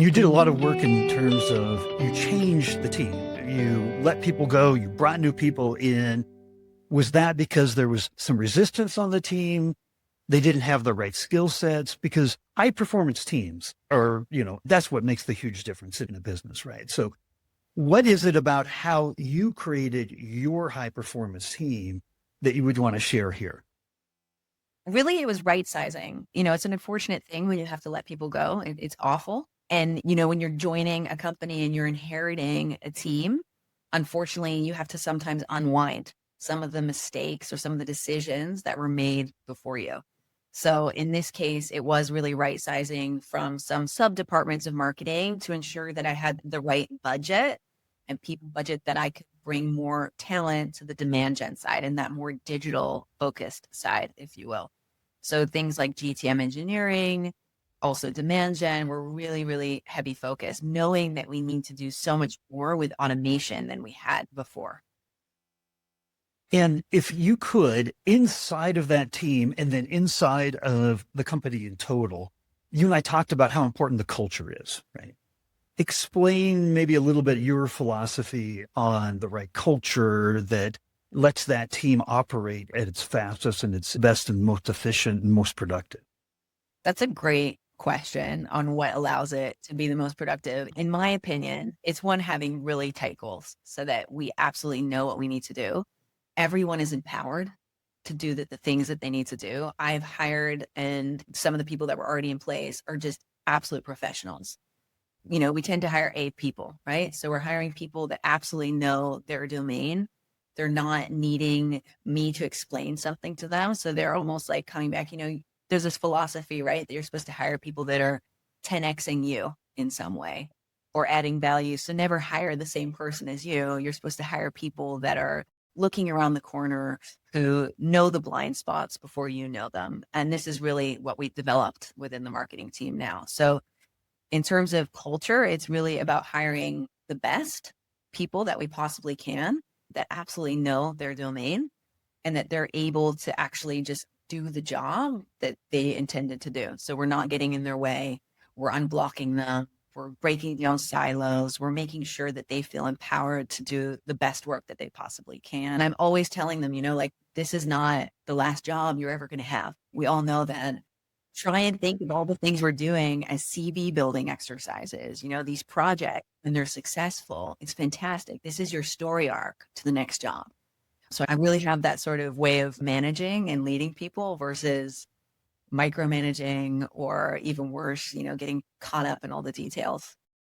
You did a lot of work in terms of you changed the team. You let people go, you brought new people in. Was that because there was some resistance on the team? They didn't have the right skill sets? Because high performance teams are, that's what makes the huge difference in a business, right? So, what is it about how you created your high performance team that you would want to share here? Really, it was right sizing. It's an unfortunate thing when you have to let people go. It's awful. And, when you're joining a company and you're inheriting a team, unfortunately, you have to sometimes unwind some of the mistakes or some of the decisions that were made before you. So in this case, it was really right sizing from some sub departments of marketing to ensure that I had the right budget and people budget that I could bring more talent to the demand gen side and that more digital focused side, if you will. So things like GTM engineering, also demand gen were really, really heavy focus, knowing that we need to do so much more with automation than we had before. And if you could, inside of that team and then inside of the company in total, you and I talked about how important the culture is, right? Explain maybe a little bit your philosophy on the right culture that lets that team operate at its fastest and its best and most efficient and most productive. That's a great question on what allows it to be the most productive. In my opinion, it's one having really tight goals so that we absolutely know what we need to do. Everyone is empowered to do the things that they need to do. I've hired, and some of the people that were already in place are just absolute professionals. We tend to hire A people, right? So we're hiring people that absolutely know their domain. They're not needing me to explain something to them. So they're almost like coming back, there's this philosophy, right? That you're supposed to hire people that are 10xing you in some way or adding value. So never hire the same person as you. You're supposed to hire people that are looking around the corner, who know the blind spots before you know them. And this is really what we've developed within the marketing team now. So in terms of culture, it's really about hiring the best people that we possibly can that absolutely know their domain and that they're able to actually just do the job that they intended to do. So we're not getting in their way. We're unblocking them. We're breaking down silos. We're making sure that they feel empowered to do the best work that they possibly can. I'm always telling them, like, this is not the last job you're ever going to have. We all know that. Try and think of all the things we're doing as CV building exercises, these projects, and they're successful. It's fantastic. This is your story arc to the next job. So I really have that sort of way of managing and leading people versus micromanaging or even worse, getting caught up in all the details.